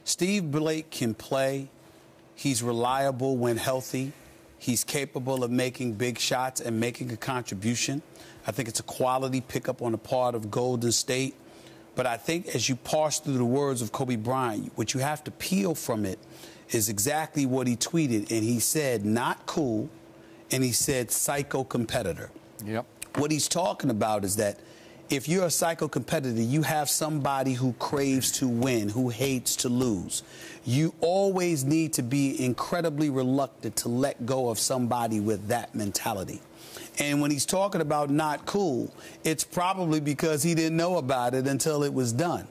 Steve Blake can play. He's reliable when healthy. He's capable of making big shots and making a contribution. I think it's a quality pickup on the part of Golden State. But I think as you parse through the words of Kobe Bryant, what you have to peel from it is exactly what he tweeted. And he said, not cool, and he said, psycho competitor. Yep. What he's talking about is that if you're a psycho competitor, you have somebody who craves to win, who hates to lose. You always need to be incredibly reluctant to let go of somebody with that mentality. And when he's talking about not cool, it's probably because he didn't know about it until it was done.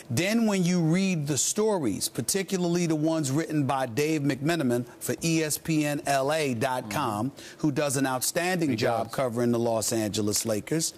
Then when you read the stories, particularly the ones written by Dave McMenamin for ESPNLA.com, who does an outstanding job covering the Los Angeles Lakers,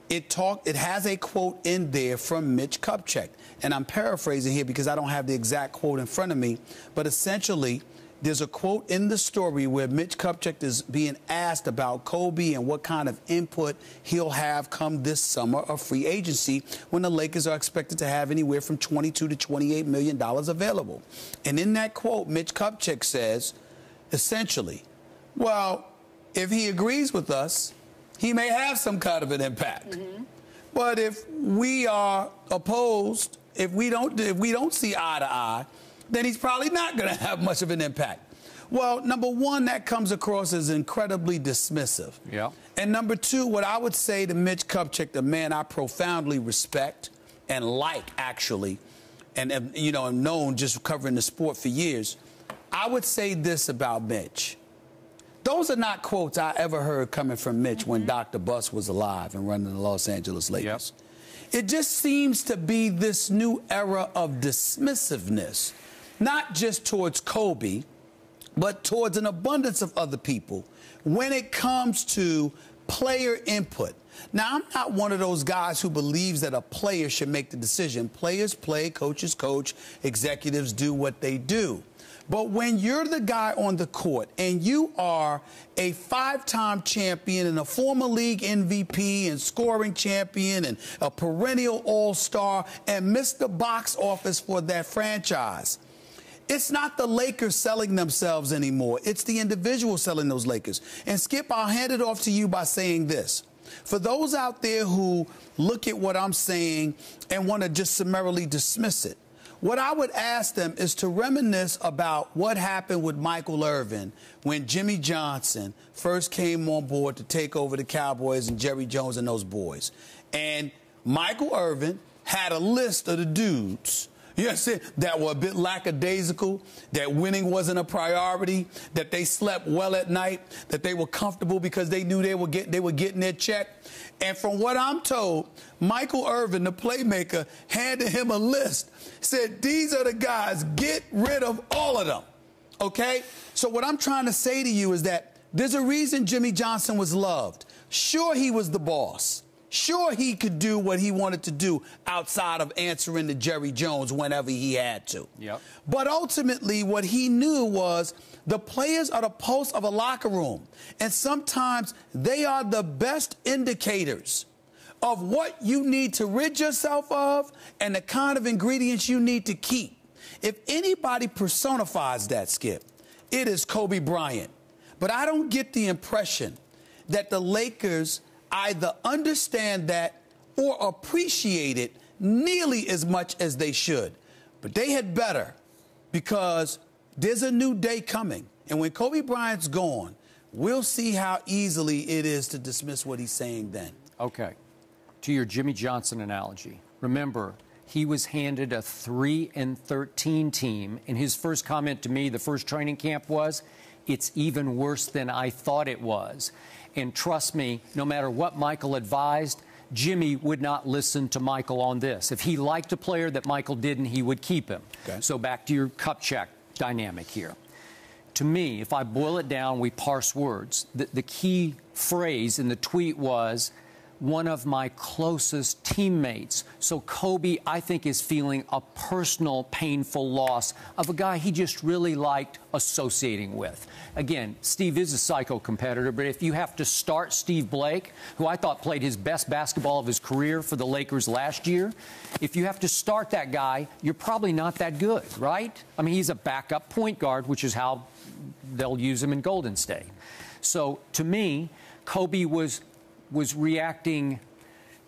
it has a quote in there from Mitch Kupchak. And I'm paraphrasing here because I don't have the exact quote in front of me. But essentially, there's a quote in the story where Mitch Kupchak is being asked about Kobe and what kind of input he'll have come this summer of free agency when the Lakers are expected to have anywhere from $22 to $28 million available. And in that quote, Mitch Kupchak says, essentially, well, if he agrees with us, he may have some kind of an impact. But if we are opposed, if we don't see eye to eye, then he's probably not going to have much of an impact. Well, number one, that comes across as incredibly dismissive. Yeah. And number two, what I would say to Mitch Kupchak, the man I profoundly respect and like, actually, and you know, I'm known just covering the sport for years, I would say this about Mitch. Those are not quotes I ever heard coming from Mitch when Dr. Buss was alive and running the Los Angeles Lakers. Yep. It just seems to be this new era of dismissiveness, not just towards Kobe, but towards an abundance of other people when it comes to player input. Now, I'm not one of those guys who believes that a player should make the decision. Players play, coaches coach, executives do what they do. But when you're the guy on the court and you are a five-time champion and a former league MVP and scoring champion and a perennial all-star and Mr. Box Office for that franchise, it's not the Lakers selling themselves anymore. It's the individual selling those Lakers. And, Skip, I'll hand it off to you by saying this. For those out there who look at what I'm saying and want to just summarily dismiss it, what I would ask them is to reminisce about what happened with Michael Irvin when Jimmy Johnson first came on board to take over the Cowboys and Jerry Jones and those boys. And Michael Irvin had a list of the dudes, you know what I'm saying, that were a bit lackadaisical, that winning wasn't a priority, that they slept well at night, that they were comfortable because they knew they were getting their check. And from what I'm told, Michael Irvin, the playmaker, handed him a list, said, these are the guys, get rid of all of them, okay? So what I'm trying to say to you is that there's a reason Jimmy Johnson was loved. Sure, he was the boss. Sure, he could do what he wanted to do outside of answering to Jerry Jones whenever he had to. Yep. But ultimately, what he knew was the players are the pulse of a locker room. And sometimes they are the best indicators of what you need to rid yourself of and the kind of ingredients you need to keep. If anybody personifies that, Skip, it is Kobe Bryant. But I don't get the impression that the Lakers either understand that or appreciate it nearly as much as they should. But they had better, because there's a new day coming. And when Kobe Bryant's gone, we'll see how easily it is to dismiss what he's saying then. Okay. To your Jimmy Johnson analogy, remember, he was handed a 3-13 team, and his first comment to me, the first training camp, was, it's even worse than I thought it was. And trust me, no matter what Michael advised, Jimmy would not listen to Michael on this. If he liked a player that Michael didn't, he would keep him. Okay. So back to your Kupchak dynamic here. To me, if I boil it down, we parse words. The key phrase in the tweet was, one of my closest teammates. So Kobe, I think, is feeling a personal, painful loss of a guy he just really liked associating with. Again, Steve is a psycho competitor, but if you have to start Steve Blake, who I thought played his best basketball of his career for the Lakers last year, if you have to start that guy, you're probably not that good, right? I mean, he's a backup point guard, which is how they'll use him in Golden State. So to me, Kobe was reacting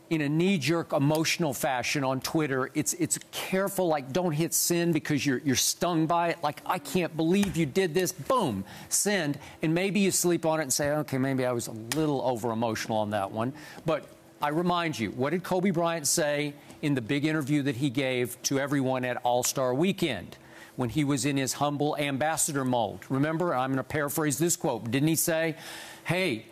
in a knee-jerk emotional fashion on Twitter. It's careful, like, don't hit send because you're stung by it. Like, I can't believe you did this. Boom, send. And maybe you sleep on it and say, okay, maybe I was a little over-emotional on that one. But I remind you, what did Kobe Bryant say in the big interview that he gave to everyone at All-Star Weekend when he was in his humble ambassador mode? Remember, I'm going to paraphrase this quote. Didn't he say, hey,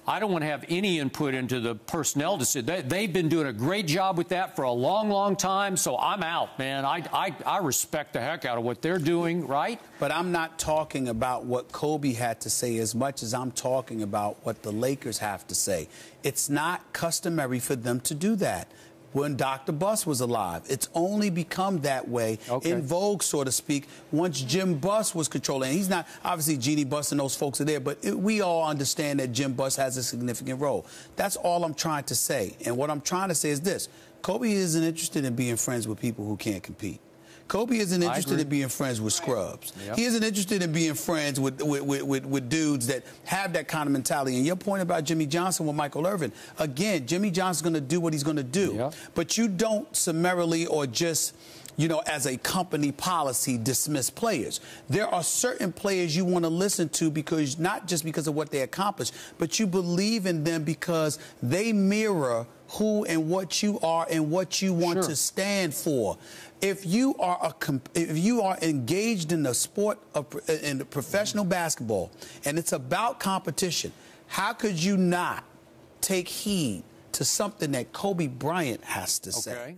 I don't want to have any input into the personnel decision. They've been doing a great job with that for a long, long time, so I'm out, man. I respect the heck out of what they're doing, right? But I'm not talking about what Kobe had to say as much as I'm talking about what the Lakers have to say. It's not customary for them to do that. When Dr. Buss was alive, it's only become that way, in vogue, so to speak, once Jim Buss was controlling. He's not, obviously, Jeannie Buss and those folks are there, but we all understand that Jim Buss has a significant role. That's all I'm trying to say. And what I'm trying to say is this. Kobe isn't interested in being friends with people who can't compete. Kobe isn't interested in being friends with scrubs. He isn't interested in being friends with dudes that have that kind of mentality. And your point about Jimmy Johnson with Michael Irvin, again, Jimmy Johnson's going to do what he's going to do. But you don't summarily or just, you know, as a company policy, dismiss players. There are certain players you want to listen to because not just because of what they accomplish, but you believe in them because they mirror who and what you are and what you want to stand for. If you are engaged in the sport of in professional basketball and it's about competition, how could you not take heed to something that Kobe Bryant has to say?